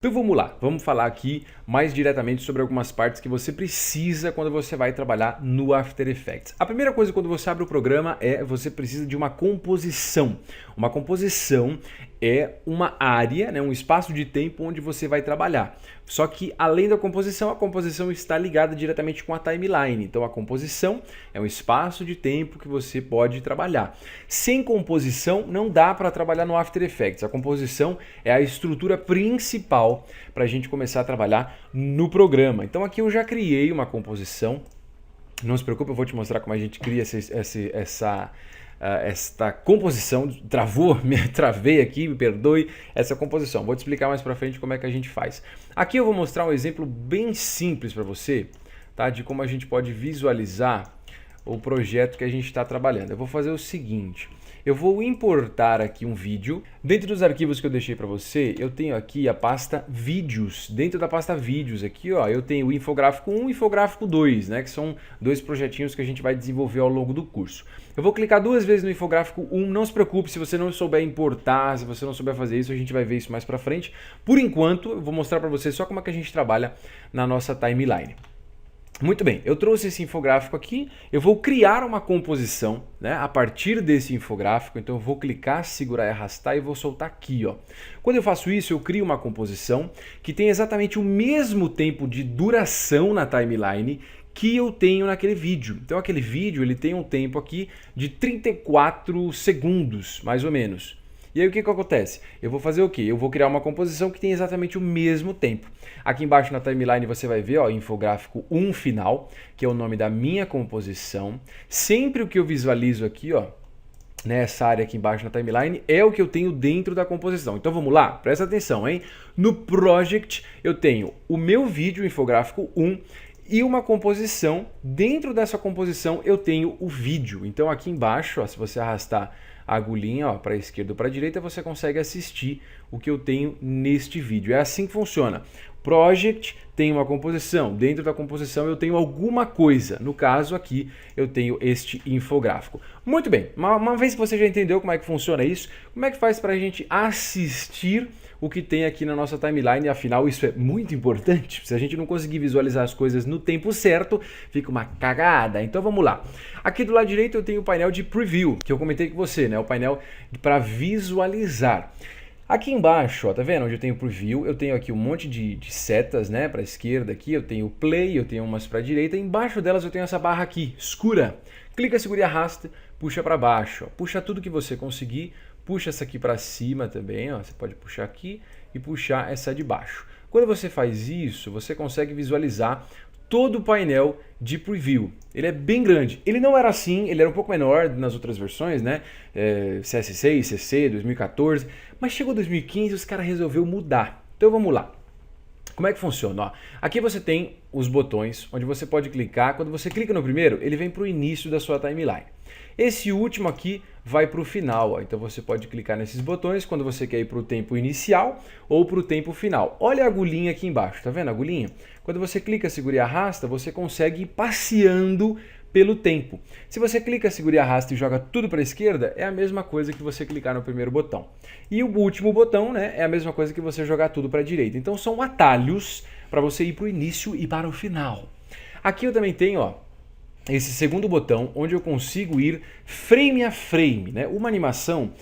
Então vamos lá, vamos falar aqui mais diretamente sobre algumas partes que você precisa quando você vai trabalhar no After Effects. A primeira coisa quando você abre o programa é você precisa de uma composição. Uma composição é uma área, né, um espaço de tempo onde você vai trabalhar. Só que além da composição, a composição está ligada diretamente com a timeline. Então a composição é um espaço de tempo que você pode trabalhar. Sem composição não dá para trabalhar no After Effects. A composição é a estrutura principal para a gente começar a trabalhar no programa. Então aqui eu já criei uma composição. Não se preocupe, eu vou te mostrar como a gente cria esta composição. Travei aqui, me perdoe, essa composição. Vou te explicar mais para frente como é que a gente faz. Aqui eu vou mostrar um exemplo bem simples para você, tá? De como a gente pode visualizar o projeto que a gente está trabalhando. Eu vou fazer o seguinte. Eu vou importar aqui um vídeo. Dentro dos arquivos que eu deixei para você, eu tenho aqui a pasta vídeos. Dentro da pasta vídeos aqui, ó, eu tenho o infográfico 1 e o infográfico 2, né, que são dois projetinhos que a gente vai desenvolver ao longo do curso. Eu vou clicar duas vezes no infográfico 1, não se preocupe se você não souber importar, se você não souber fazer isso, a gente vai ver isso mais para frente. Por enquanto, eu vou mostrar para você só como é que a gente trabalha na nossa timeline. Muito bem, eu trouxe esse infográfico aqui, eu vou criar uma composição, né, a partir desse infográfico, então eu vou clicar, segurar e arrastar e vou soltar aqui, ó. Quando eu faço isso, eu crio uma composição que tem exatamente o mesmo tempo de duração na timeline que eu tenho naquele vídeo. Então aquele vídeo ele tem um tempo aqui de 34 segundos, mais ou menos. E aí o que acontece? Eu vou fazer o quê? Eu vou criar uma composição que tem exatamente o mesmo tempo. Aqui embaixo na timeline você vai ver, ó, infográfico 1 final, que é o nome da minha composição. Sempre o que eu visualizo aqui, ó, nessa área aqui embaixo na timeline, é o que eu tenho dentro da composição. Então vamos lá, presta atenção, hein? No Project eu tenho o meu vídeo, infográfico 1, e uma composição. Dentro dessa composição eu tenho o vídeo. Então aqui embaixo, ó, se você arrastar a agulhinha para a esquerda ou para a direita, você consegue assistir o que eu tenho neste vídeo. É assim que funciona. Project tem uma composição, dentro da composição eu tenho alguma coisa. No caso aqui eu tenho este infográfico. Muito bem, uma vez que você já entendeu como é que funciona isso, como é que faz para a gente assistir o que tem aqui na nossa timeline? Afinal, isso é muito importante. Se a gente não conseguir visualizar as coisas no tempo certo, fica uma cagada. Então vamos lá. Aqui do lado direito eu tenho o painel de preview, que eu comentei com você, né? O painel para visualizar. Aqui embaixo, ó, tá vendo? Onde eu tenho preview, eu tenho aqui um monte de setas, né? Para a esquerda aqui, eu tenho play, eu tenho umas para a direita. Embaixo delas eu tenho essa barra aqui, escura. Clica, segura e arrasta, puxa para baixo. Ó. Puxa tudo que você conseguir. Puxa essa aqui para cima também, ó. Você pode puxar aqui e puxar essa de baixo. Quando você faz isso, você consegue visualizar todo o painel de preview. Ele é bem grande. Ele não era assim, ele era um pouco menor nas outras versões, né? CS6, CC, 2014. Mas chegou 2015 e os caras resolveram mudar. Então vamos lá. Como é que funciona? Ó, aqui você tem os botões onde você pode clicar. Quando você clica no primeiro, ele vem para o início da sua timeline. Esse último aqui vai para o final, ó. Então você pode clicar nesses botões quando você quer ir para o tempo inicial ou para o tempo final. Olha a agulhinha aqui embaixo, tá vendo a agulhinha? Quando você clica, segura e arrasta, você consegue ir passeando pelo tempo. Se você clica, segura e arrasta e joga tudo para a esquerda, é a mesma coisa que você clicar no primeiro botão. E o último botão, né, é a mesma coisa que você jogar tudo para a direita. Então são atalhos para você ir para o início e para o final. Aqui eu também tenho, ó, esse segundo botão, onde eu consigo ir frame a frame, né? Uma animação,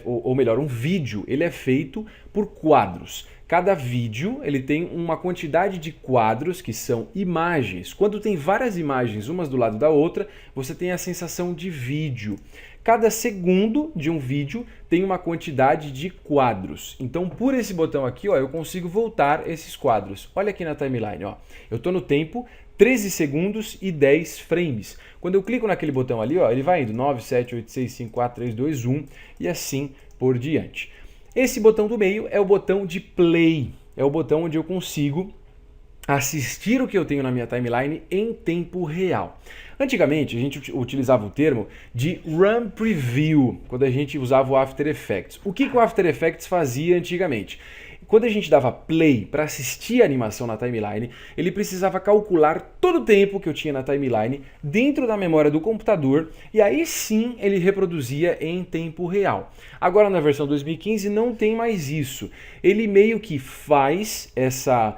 ou melhor, um vídeo, ele é feito por quadros. Cada vídeo ele tem uma quantidade de quadros que são imagens. Quando tem várias imagens umas do lado da outra, você tem a sensação de vídeo. Cada segundo de um vídeo tem uma quantidade de quadros. Então, por esse botão aqui, ó, eu consigo voltar esses quadros. Olha aqui na timeline, ó. Eu estou no tempo 13 segundos e 10 frames. Quando eu clico naquele botão ali, ó, ele vai indo 9, 7, 8, 6, 5, 4, 3, 2, 1 e assim por diante. Esse botão do meio é o botão de play. É o botão onde eu consigo assistir o que eu tenho na minha timeline em tempo real. Antigamente, a gente utilizava o termo de Run Preview, quando a gente usava o After Effects. O que o After Effects fazia antigamente? quando a gente dava play para assistir a animação na timeline, ele precisava calcular todo o tempo que eu tinha na timeline dentro da memória do computador e aí sim ele reproduzia em tempo real. Agora na versão 2015 não tem mais isso. Ele meio que faz essa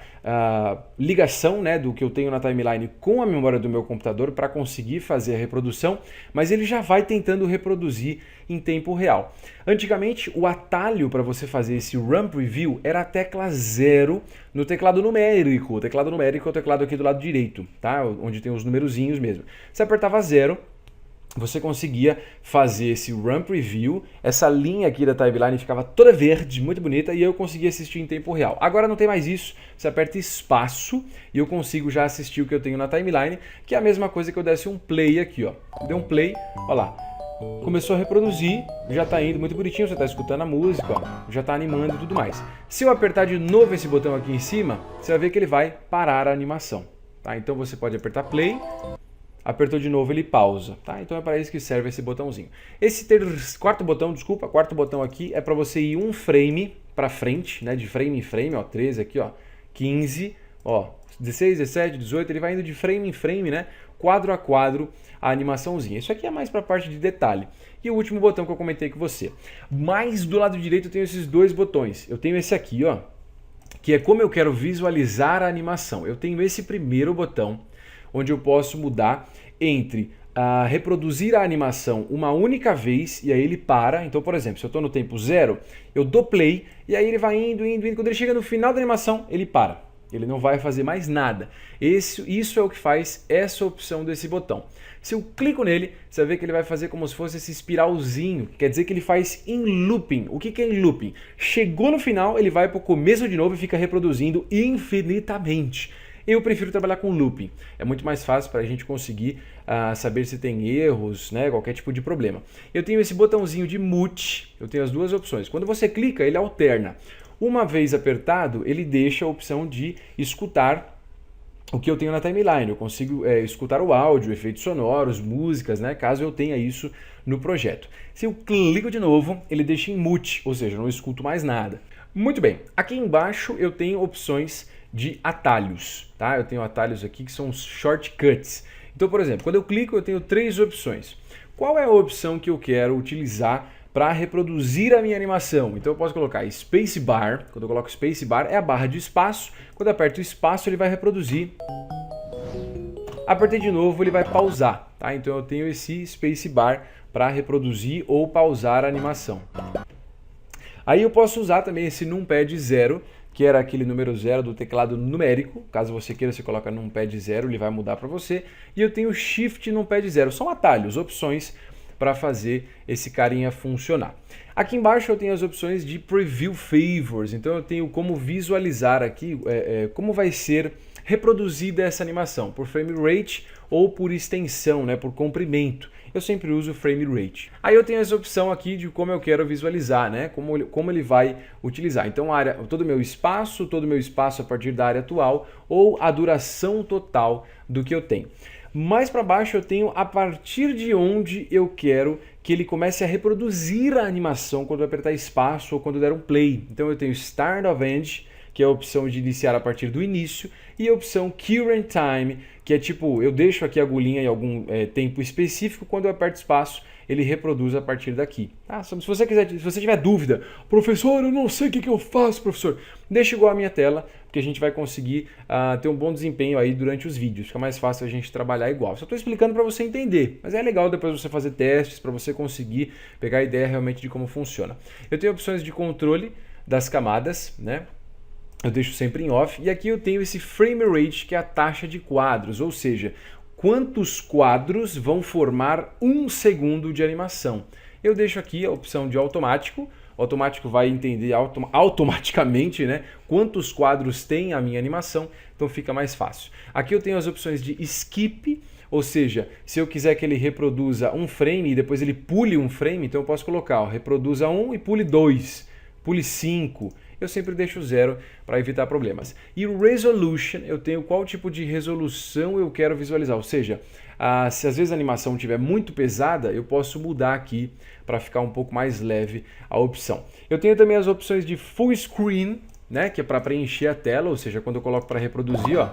ligação, né, do que eu tenho na timeline com a memória do meu computador para conseguir fazer a reprodução, mas ele já vai tentando reproduzir em tempo real. Antigamente, o atalho para você fazer esse Run Preview era a tecla 0 no teclado numérico. O teclado numérico é o teclado aqui do lado direito, tá? Onde tem os numerozinhos mesmo. Você apertava 0, você conseguia fazer esse Run Preview, essa linha aqui da timeline ficava toda verde, muito bonita, e eu conseguia assistir em tempo real. Agora não tem mais isso, você aperta espaço e eu consigo já assistir o que eu tenho na timeline, que é a mesma coisa que eu desse um play aqui, ó. Dei um play, ó lá. Começou a reproduzir, já tá indo muito bonitinho, você tá escutando a música, ó, já tá animando e tudo mais. Se eu apertar de novo esse botão aqui em cima, você vai ver que ele vai parar a animação, tá? Então você pode apertar play, apertou de novo, ele pausa, tá? Então é para isso que serve esse botãozinho. Esse quarto botão aqui é para você ir um frame para frente, né? De frame em frame, ó, 13 aqui, ó, 15, ó, 16, 17, 18, ele vai indo de frame em frame, né? Quadro a quadro a animaçãozinha. Isso aqui é mais para a parte de detalhe. E o último botão que eu comentei com você. Mas do lado direito eu tenho esses dois botões. Eu tenho esse aqui, ó, que é como eu quero visualizar a animação. Eu tenho esse primeiro botão, onde eu posso mudar entre reproduzir a animação uma única vez e aí ele para. Então, por exemplo, se eu estou no tempo 0, eu dou play e aí ele vai indo. Quando ele chega no final da animação, ele para. Ele não vai fazer mais nada. Isso é o que faz essa opção desse botão. Se eu clico nele, você vai ver que ele vai fazer como se fosse esse espiralzinho. Quer dizer que ele faz em looping. O que é em looping? Chegou no final, ele vai para o começo de novo e fica reproduzindo infinitamente. Eu prefiro trabalhar com looping. É muito mais fácil para a gente conseguir saber se tem erros, né, qualquer tipo de problema. Eu tenho esse botãozinho de mute, eu tenho as duas opções. Quando você clica, ele alterna. Uma vez apertado, ele deixa a opção de escutar o que eu tenho na timeline. Eu consigo escutar o áudio, efeitos sonoros, músicas, né, caso eu tenha isso no projeto. Se eu clico de novo, ele deixa em mute, ou seja, eu não escuto mais nada. Muito bem, aqui embaixo eu tenho opções de atalhos, tá? Eu tenho atalhos aqui que são os shortcuts. Então, por exemplo, quando eu clico, eu tenho 3 opções. Qual é a opção que eu quero utilizar para reproduzir a minha animação? Então eu posso colocar spacebar. Quando eu coloco spacebar, é a barra de espaço. Quando eu aperto o espaço, ele vai reproduzir. Apertei de novo, ele vai pausar, tá? Então eu tenho esse spacebar para reproduzir ou pausar a animação. Aí eu posso usar também esse numpad 0, que era aquele número 0 do teclado numérico. Caso você queira, você coloca numpad 0, ele vai mudar para você. E eu tenho shift numpad 0. São atalhos, opções para fazer esse carinha funcionar. Aqui embaixo eu tenho as opções de preview favors. Então eu tenho como visualizar aqui como vai ser reproduzida essa animação, por frame rate ou por extensão, né, por comprimento. Eu sempre uso frame rate. Aí eu tenho essa opção aqui de como eu quero visualizar, né? Como ele vai utilizar. Então todo o meu espaço a partir da área atual ou a duração total do que eu tenho. Mais para baixo eu tenho a partir de onde eu quero que ele comece a reproduzir a animação quando eu apertar espaço ou quando der um play. Então eu tenho Start of End, que é a opção de iniciar a partir do início, e a opção Current Time, que é tipo, eu deixo aqui a agulhinha em algum tempo específico, quando eu aperto espaço, ele reproduz a partir daqui. Se você tiver dúvida, professor, eu não sei o que eu faço, professor, deixa igual a minha tela, porque a gente vai conseguir ter um bom desempenho aí durante os vídeos, fica mais fácil a gente trabalhar igual. Só estou explicando para você entender, mas é legal depois você fazer testes, para você conseguir pegar a ideia realmente de como funciona. Eu tenho opções de controle das camadas, né? Eu deixo sempre em off, e aqui eu tenho esse frame rate, que é a taxa de quadros, ou seja, quantos quadros vão formar 1 segundo de animação. Eu deixo aqui a opção de automático, o automático vai entender automaticamente, né, quantos quadros tem a minha animação, então fica mais fácil. Aqui eu tenho as opções de skip, ou seja, se eu quiser que ele reproduza um frame e depois ele pule um frame, então eu posso colocar, ó, reproduza 1 e pule 2, pule 5, eu sempre deixo 0 para evitar problemas. E o Resolution, eu tenho qual tipo de resolução eu quero visualizar, ou seja, se às vezes a animação estiver muito pesada, eu posso mudar aqui para ficar um pouco mais leve a opção. Eu tenho também as opções de Full Screen, né, que é para preencher a tela, ou seja, quando eu coloco para reproduzir, ó,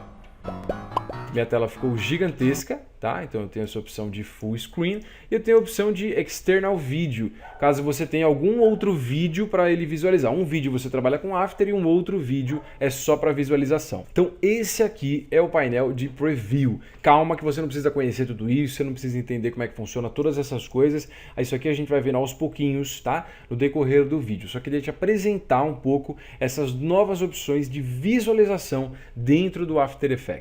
minha tela ficou gigantesca, tá? Então eu tenho essa opção de Full Screen e eu tenho a opção de External Video, caso você tenha algum outro vídeo para ele visualizar. Um vídeo você trabalha com After e um outro vídeo é só para visualização. Então esse aqui é o painel de Preview. Calma que você não precisa conhecer tudo isso, você não precisa entender como é que funciona todas essas coisas. Isso aqui a gente vai ver aos pouquinhos, tá? No decorrer do vídeo. Só queria te apresentar um pouco essas novas opções de visualização dentro do After Effects.